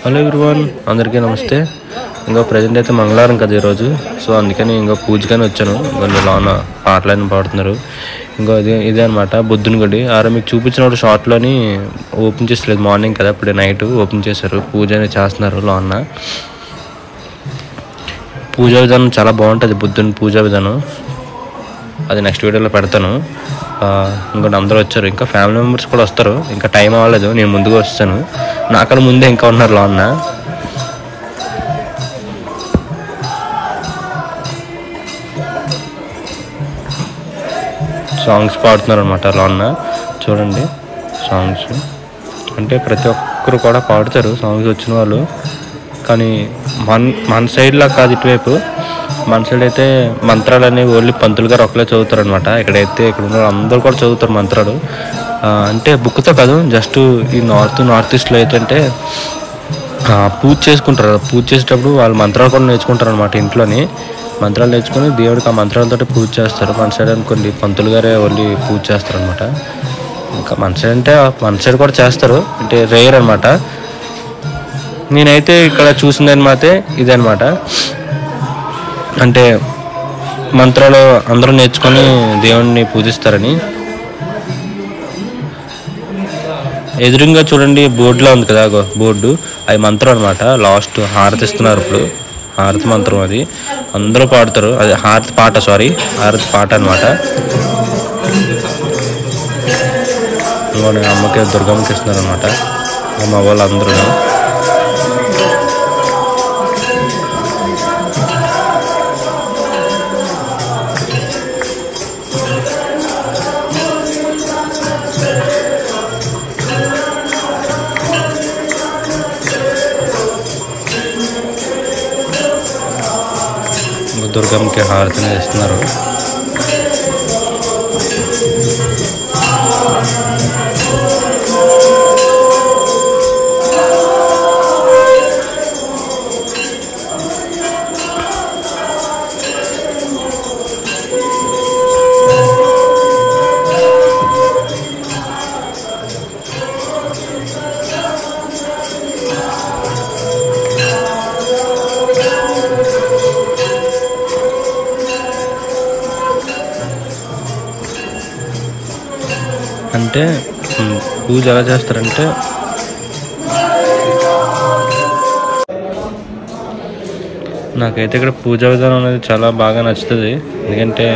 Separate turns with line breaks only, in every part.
Hello everyone, అందరికీ నమస్తే. ఇంకా ప్రజెంట్ అయితే మంగళవారం కదా ఈరోజు. సో అందుకని ఇంకా పూజకని వచ్చాను. ఇంకా లోన పాటలన్నీ పాడుతున్నారు. ఇంకా ఇదే అనమాట బుద్ధుని గుడి. మీకు చూపించినప్పుడు షార్ట్లోని ఓపెన్ చేసలేదు, మార్నింగ్ కదా, ఇప్పుడు నైట్ ఓపెన్ చేశారు. పూజ అనేది చేస్తున్నారు లోన. పూజా విధానం చాలా బాగుంటుంది, బుద్ధుని పూజా విధానం. అది నెక్స్ట్ వీడియోలో పెడతాను. ఇంకోటి అందరూ వచ్చారు, ఇంకా ఫ్యామిలీ మెంబర్స్ కూడా వస్తారు. ఇంకా టైం అవ్వలేదు, నేను ముందుగా వస్తాను. నాకన్నా ముందే ఇంకా ఉన్నారు లోన. సాంగ్స్ పాడుతున్నారు అనమాట లోన. చూడండి సాంగ్స్ అంటే ప్రతి ఒక్కరు కూడా పాడుతారు సాంగ్స్ వచ్చిన వాళ్ళు. కానీ మన సైడ్లా కాదు, ఇటువైపు మన సైడ్ అయితే మంత్రాలు అనేవి ఓన్లీ పంతులు గారు ఒకళ్ళే చదువుతారు అనమాట. ఇక్కడ ఉన్న అందరూ కూడా చదువుతారు మంత్రాలు. అంటే బుక్తో కాదు, జస్ట్ ఈ నార్త్ ఈస్ట్లో ఏంటంటే పూజ చేసుకుంటారు. పూజ చేసేటప్పుడు వాళ్ళు మంత్రాలు కూడా నేర్చుకుంటారు అనమాట. ఇంట్లోని మంత్రాలు నేర్చుకుని దేవుడికి ఆ మంత్రాలతో పూజ చేస్తారు. మన సైడ్ అనుకోండి పంతులు గారే ఓన్లీ పూజ చేస్తారు అనమాట. ఇంకా మన సైడ్ అంటే మన సైడ్ కూడా చేస్తారు, అంటే రేర్ అనమాట. నేనైతే ఇక్కడ చూసిందనమాట ఇదనమాట. అంటే మంత్రాలు అందరూ నేర్చుకొని దేవుణ్ణి పూజిస్తారని. ఎదురుగా చూడండి బోర్డులో ఉంది కదా, బోర్డు అది మంత్రం అనమాట. లాస్ట్ హారతి ఇస్తున్నారు, ఇప్పుడు హారతి మంత్రం అది అందరూ పాడుతారు. అది హారతి పాట అనమాట. అమ్మకి దుర్గమ్మకి ఇస్తున్నారు అనమాట మా వాళ్ళు అందరూ. దుర్గమ్మకి హారతిని ఇస్తున్నారు. అంటే పూజ ఎలా చేస్తారంటే, నాకైతే ఇక్కడ పూజా విధానం అనేది చాలా బాగా నచ్చుతుంది. ఎందుకంటే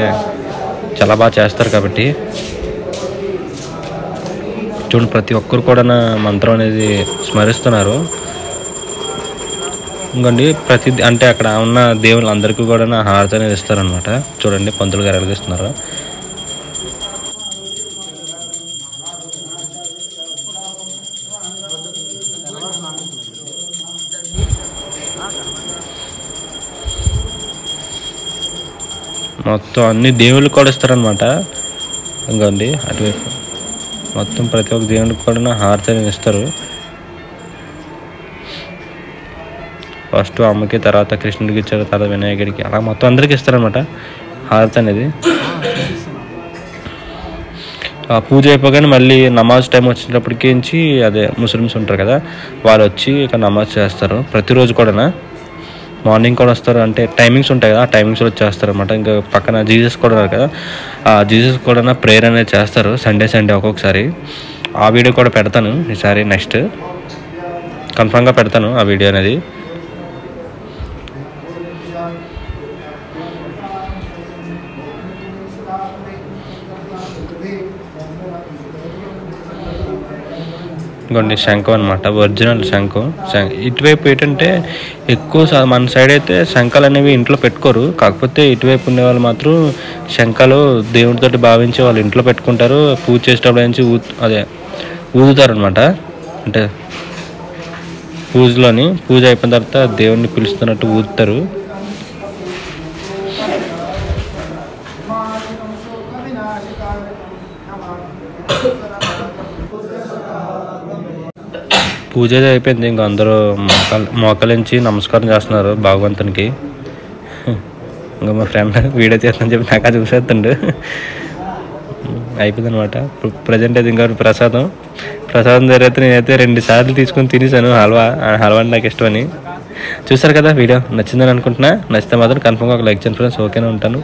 చాలా బాగా చేస్తారు కాబట్టి. చూడండి ప్రతి ఒక్కరు కూడా మంత్రం అనేది స్మరిస్తున్నారు. ఇంకోండి అంటే అక్కడ ఉన్న దేవుళ్ళందరికీ కూడా హారతి అనేది ఇస్తారనమాట. చూడండి పంతులు గారు ఎలాగిస్తున్నారు. మొత్తం అన్ని దేవుళ్ళకి కూడా ఇస్తారనమాట. ఇంకోండి అటువైపు మొత్తం ప్రతి ఒక్క దేవునికి కూడా హారతి అనేది ఇస్తారు. ఫస్ట్ అమ్మకి, తర్వాత కృష్ణుడికి ఇచ్చారు, తర్వాత వినాయకుడికి, అలా మొత్తం అందరికి ఇస్తారనమాట హారతి అనేది. ఆ పూజ అయిపోగానే మళ్ళీ నమాజ్ టైం వచ్చేటప్పటికి అదే ముస్లిమ్స్ ఉంటారు కదా, వాళ్ళు వచ్చి ఇక నమాజ్ చేస్తారు. ప్రతిరోజు కూడా మార్నింగ్ కూడా వస్తారు. అంటే టైమింగ్స్ ఉంటాయి కదా, ఆ టైమింగ్స్లో వచ్చేస్తారు అనమాట. ఇంకా పక్కన జీసస్ కూడా ఉన్నారు కదా, ఆ జీసస్ కూడా ప్రేయర్ అనేది చేస్తారు సండే ఒక్కొక్కసారి. ఆ వీడియో కూడా పెడతాను ఈసారి, నెక్స్ట్ కన్ఫామ్గా పెడతాను ఆ వీడియో అనేది. ఇంకోండి శంఖం అనమాట, ఒరిజినల్ శంఖం. ఇటువైపు ఏంటంటే ఎక్కువ మన సైడ్ అయితే శంఖాలు అనేవి ఇంట్లో పెట్టుకోరు. కాకపోతే ఇటువైపు ఉండే వాళ్ళు మాత్రం శంఖాలు దేవుడితోటి భావించి వాళ్ళు ఇంట్లో పెట్టుకుంటారు. పూజ చేసేటప్పుడు నుంచి ఊదుతారు అనమాట. అంటే పూజ అయిపోయిన తర్వాత దేవుడిని పిలుస్తున్నట్టు ఊదుతారు. పూజ అయిపోయింది, ఇంకా అందరూ మోకలించి నమస్కారం చేస్తున్నారు భగవంతునికి. ఇంకా మా ఫ్రెండ్ వీడియో చేస్తానని చెప్పి నాకు అది చూసేస్తుండు. అయిపోయింది అనమాట. ప్రజెంట్ అయితే ఇంకా ప్రసాదం దగ్గర అయితే నేనైతే 2 సార్లు తీసుకొని తినేసాను హల్వా అంటే నాకు ఇష్టమని. చూసారు కదా, వీడియో నచ్చిందని అనుకుంటున్నా. నచ్చితే మాత్రం కన్ఫర్మ్గా ఒక లైక్ చేయండి ఫ్రెండ్స్. ఓకేనా, ఉంటాను.